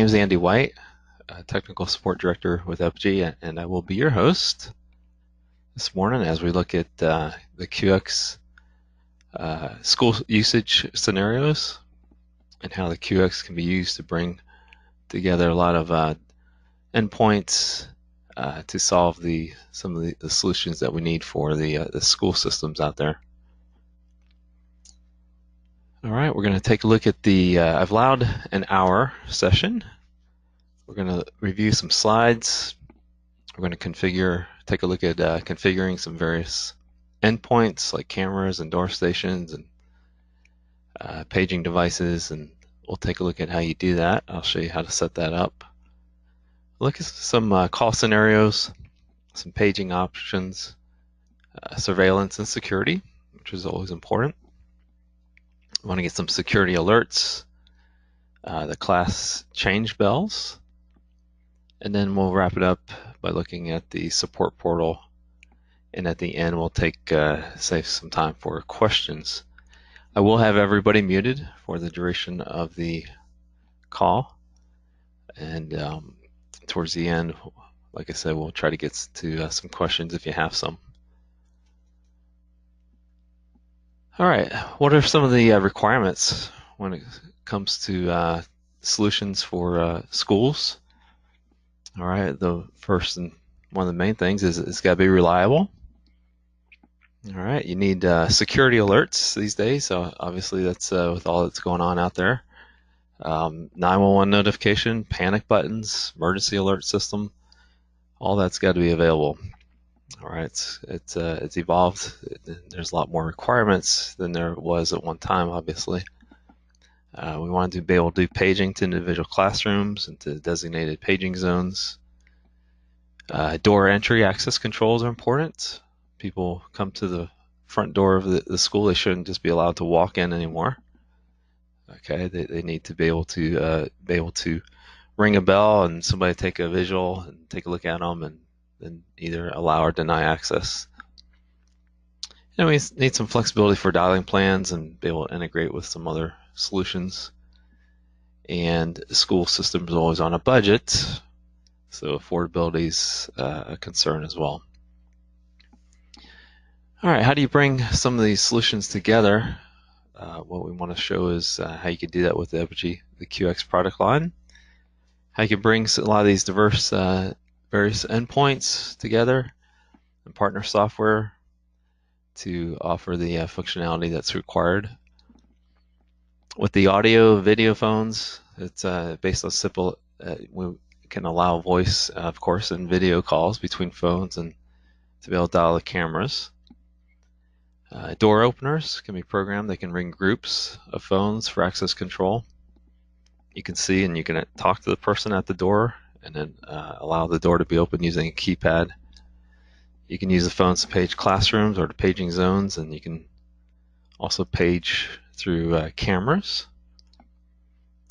name is Andy White, Technical Support Director with Epygi, and I will be your host this morning as we look at the QX school usage scenarios and how the QX can be used to bring together a lot of endpoints to solve some of the solutions that we need for the school systems out there. All right, we're going to take a look at I've allowed an hour session. We're going to review some slides. We're going to take a look at configuring some various endpoints like cameras and door stations and paging devices, and we'll take a look at how you do that. I'll show you how to set that up. Look at some call scenarios, some paging options, surveillance and security, which is always important. We want to get some security alerts, the class change bells, and then we'll wrap it up by looking at the support portal, and at the end we'll save some time for questions. I will have everybody muted for the duration of the call, and towards the end, like I said, we'll try to get to some questions if you have some. All right, what are some of the requirements when it comes to solutions for schools? All right, the first and one of the main things is it's got to be reliable. All right, you need security alerts these days, so obviously that's with all that's going on out there. 911 notification, panic buttons, emergency alert system, all that's got to be available. All right, it's evolved. There's a lot more requirements than there was at one time, obviously. We wanted to be able to do paging to individual classrooms and to designated paging zones. Door entry access controls are important. People come to the front door of the school, they shouldn't just be allowed to walk in anymore. Okay, they need to be able to ring a bell and somebody take a visual and take a look at them and either allow or deny access. And we need some flexibility for dialing plans and be able to integrate with some other solutions. And the school system is always on a budget, so affordability is a concern as well. All right, how do you bring some of these solutions together? What we want to show is how you can do that with the Epygi, the QX product line. How you can bring a lot of these diverse various endpoints together and partner software to offer the functionality that's required. With the audio video phones, it's based on simple, we can allow voice, of course, and video calls between phones and to be able to dial the cameras. Door openers can be programmed. They can ring groups of phones for access control. You can see and you can talk to the person at the door and then allow the door to be open using a keypad. You can use the phones to page classrooms or to paging zones, and you can also page through cameras.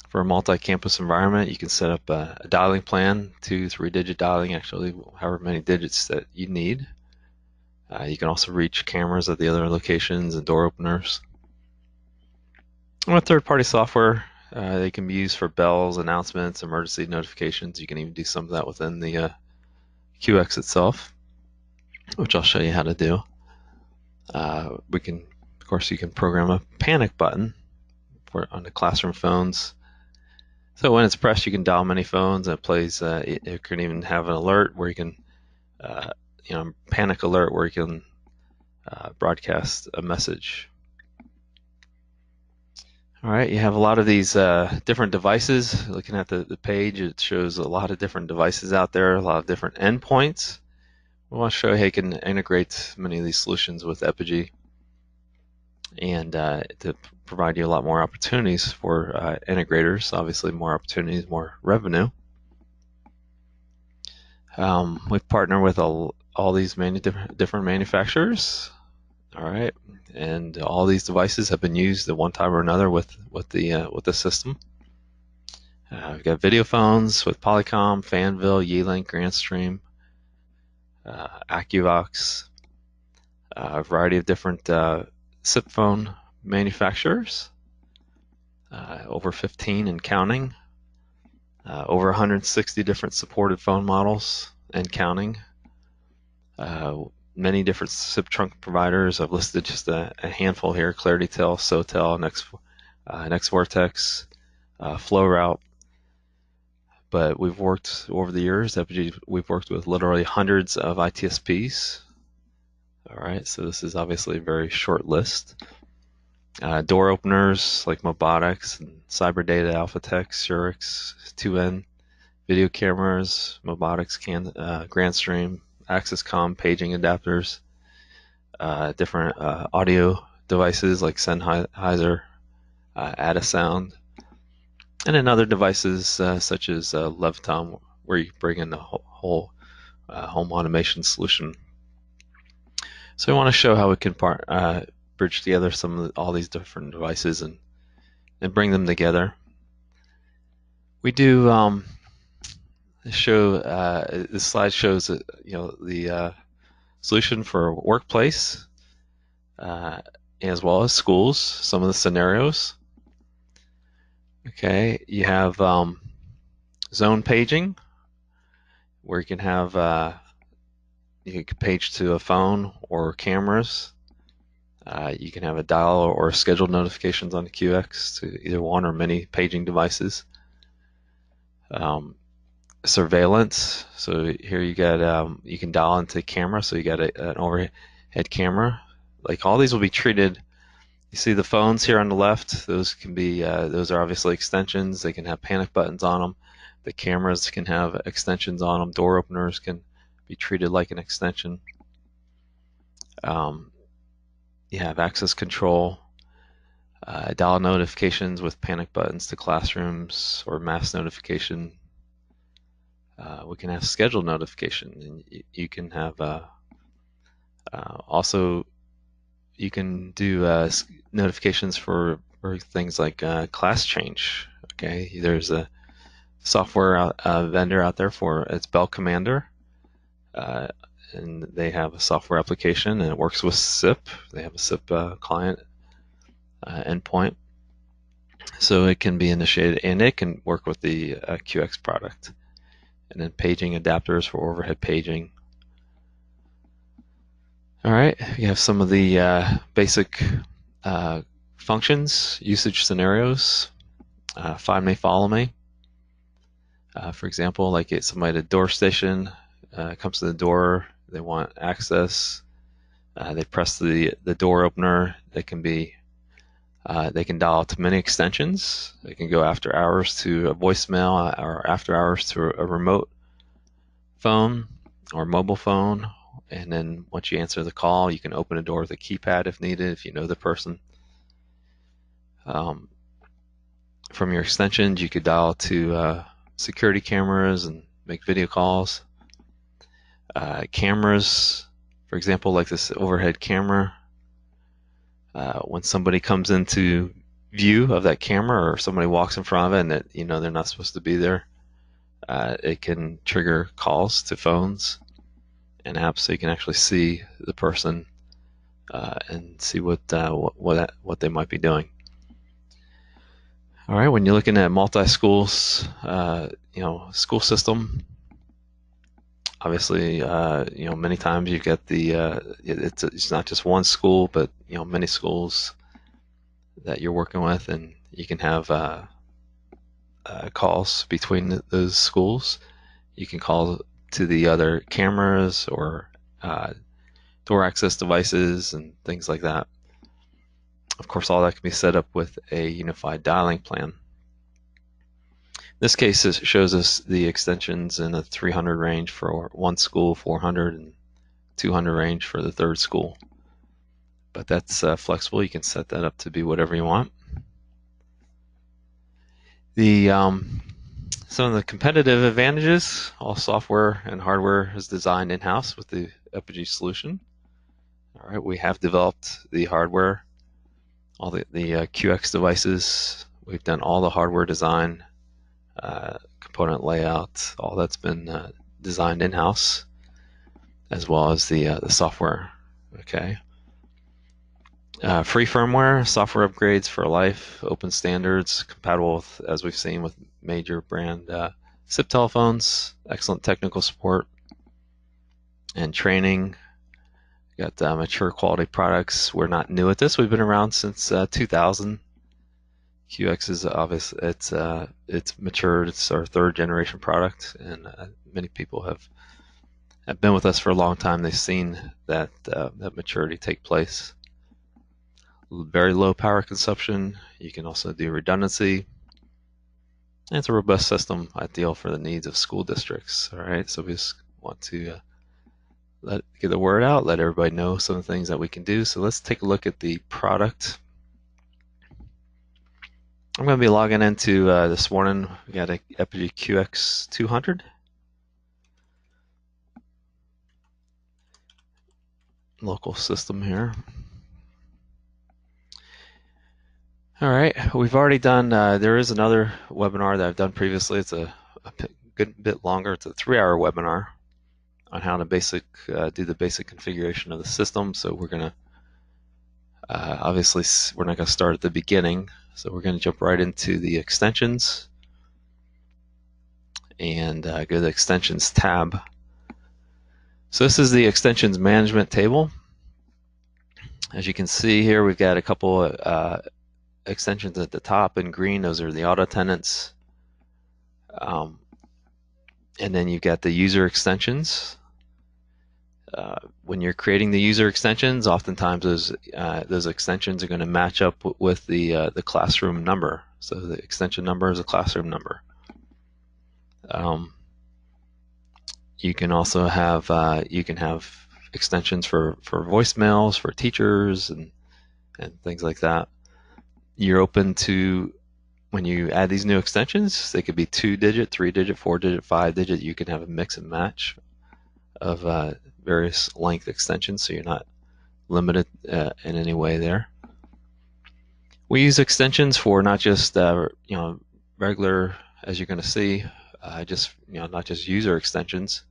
For a multi-campus environment, you can set up a dialing plan, 2-3-digit dialing, actually, however many digits that you need. You can also reach cameras at the other locations and door openers. And with third-party software, they can be used for bells, announcements, emergency notifications. You can even do some of that within the QX itself, which I'll show you how to do. Of course, you can program a panic button on the classroom phones. So when it's pressed, you can dial many phones, and it plays. It can even have an alert where you can, panic alert where you can broadcast a message. All right, you have a lot of these different devices. Looking at the page, it shows a lot of different devices out there, a lot of different endpoints. We want to show you how you can integrate many of these solutions with Epygi and to provide you a lot more opportunities for integrators, obviously more opportunities, more revenue. We partner with all these different manufacturers. All right, and all these devices have been used at one time or another with the system. We've got video phones with Polycom, Fanville, Yeelink, Grandstream, AccuVox, a variety of different SIP phone manufacturers, over 15 and counting. Over 160 different supported phone models and counting. Many different SIP trunk providers. I've listed just a handful here: ClarityTel, SOTEL, NextVortex, FlowRoute. But we've worked over the years, Epygi, we've worked with literally hundreds of ITSPs. All right, so this is obviously a very short list. Door openers like Mobotics and CyberData, Alphatex, Surix, 2N, video cameras, Mobotics, GrandStream, AccessCom, paging adapters, different audio devices like Sennheiser, Adasound, and then other devices such as Leviton, where you bring in the whole home automation solution. So I want to show how we can bridge together all these different devices and bring them together. We do show this slide shows the solution for workplace as well as schools. Some of the scenarios. Okay, you have zone paging, where you can have you can page to a phone or cameras. You can have a dial or scheduled notifications on the QX to either one or many paging devices. Surveillance. So here you got you can dial into camera. So you got an overhead camera. Like all these will be treated. You see the phones here on the left. Those can be those are obviously extensions. They can have panic buttons on them. The cameras can have extensions on them. Door openers can be treated like an extension. You have access control, dial notifications with panic buttons to classrooms or mass notification. We can have scheduled notification, and you can have also you can do notifications for things like class change. Okay, there's a software vendor out there for it's Bell Commander, and they have a software application and it works with SIP. They have a SIP client endpoint, so it can be initiated and it can work with the QX product. And then paging adapters for overhead paging. All right, you have some of the basic functions, usage scenarios. Find me, follow me. For example, like somebody at a door station comes to the door, they want access. They press the door opener. They can dial to many extensions. They can go after hours to a voicemail or after hours to a remote phone or mobile phone. And then once you answer the call, you can open a door with a keypad if needed, if you know the person. From your extensions, you could dial to security cameras and make video calls. Cameras, for example, like this overhead camera. When somebody comes into view of that camera or somebody walks in front of it and that they're not supposed to be there, it can trigger calls to phones and apps so you can actually see the person and see what they might be doing. All right, when you're looking at multi-schools, school system, obviously, many times you get it's not just one school, but many schools that you're working with, and you can have calls between those schools. You can call to the other cameras or door access devices and things like that. Of course, all that can be set up with a unified dialing plan. In this case, it shows us the extensions in a 300 range for one school, 400 and 200 range for the third school. But that's flexible. You can set that up to be whatever you want. Some of the competitive advantages: all software and hardware is designed in-house with the Epygi solution. All right, we have developed the hardware, all the QX devices. We've done all the hardware design, component layout, all that's been designed in-house, as well as the software. Okay. Free firmware, software upgrades for life, open standards, compatible with, as we've seen, with major brand SIP telephones, excellent technical support and training. Got mature quality products. We're not new at this. We've been around since 2000. QX is obvious. It's matured. It's our third generation product, and many people have been with us for a long time. They've seen that maturity take place. Very low power consumption. You can also do redundancy. And it's a robust system, ideal for the needs of school districts. All right, so we just want to get the word out, let everybody know some of the things that we can do. So let's take a look at the product. I'm going to be logging into this morning. We got a Epygi QX200. Local system here. All right, we've already done, there is another webinar that I've done previously. It's a good bit longer. It's a 3-hour webinar on how to do the basic configuration of the system. So we're going to, obviously, we're not going to start at the beginning. So we're going to jump right into the extensions and go to the extensions tab. So this is the extensions management table. As you can see here, we've got a couple extensions at the top in green. Those are the auto tenants. And then you've got the user extensions. When you're creating the user extensions, oftentimes those extensions are going to match up with the classroom number. So the extension number is a classroom number. You can also have extensions for voicemails for teachers and things like that. You're open to, when you add these new extensions, they could be 2-digit, 3-digit, 4-digit, 5-digit. You can have a mix and match of various length extensions, so you're not limited in any way there. We use extensions for not just regular, as you're going to see, not just user extensions,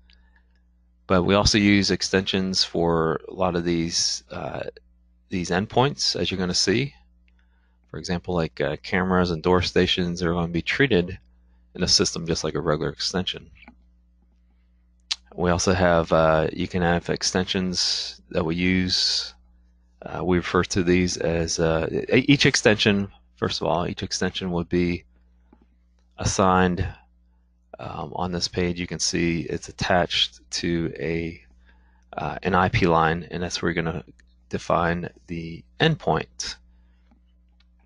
but we also use extensions for a lot of these endpoints, as you're going to see. For example, like cameras and door stations are going to be treated in a system just like a regular extension. We also have, you can have extensions that we use. We refer to these as, each extension, first of all, each extension would be assigned on this page. You can see it's attached to an IP line, and that's where you're going to define the endpoint.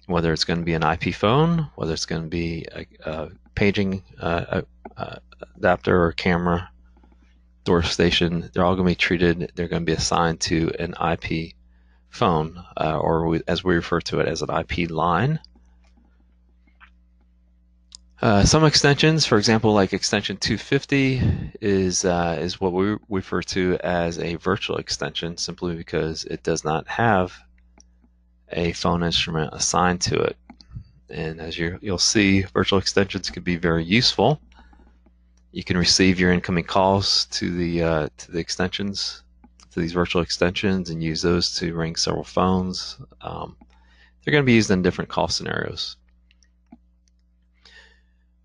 Whether it's going to be an IP phone, whether it's going to be a paging adapter or camera, door station, they're all going to be treated, they're going to be assigned to an IP phone, or as we refer to it as an IP line. Some extensions, for example, like extension 250 is what we refer to as a virtual extension, simply because it does not have a phone instrument assigned to it. And as you'll see, virtual extensions can be very useful. You can receive your incoming calls to the extensions, to these virtual extensions, and use those to ring several phones. They're going to be used in different call scenarios.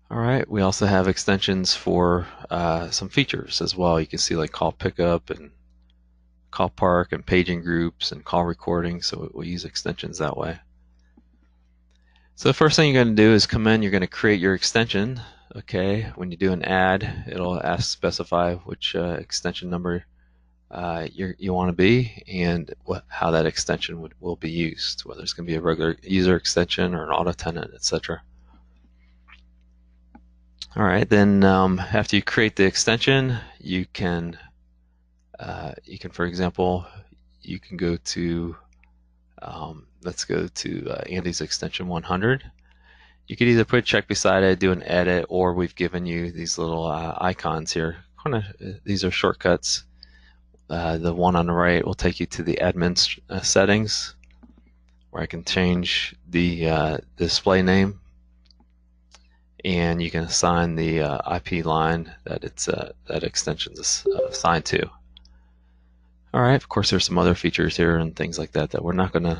All right, we also have extensions for some features as well. You can see like call pickup and call park and paging groups and call recording, so we'll use extensions that way. So the first thing you're going to do is come in, you're going to create your extension. Okay, when you do an add, it'll specify which extension number you want to be and how that extension will be used, whether it's going to be a regular user extension or an auto tenant, etc. All right, then after you create the extension, you can, for example, you can go to, let's go to Andy's extension 100. You could either put check beside it, do an edit, or we've given you these little icons here. These are shortcuts. The one on the right will take you to the admin settings, where I can change the display name, and you can assign the IP line that that extension is assigned to. All right, of course, there's some other features here and things like that that we're not going to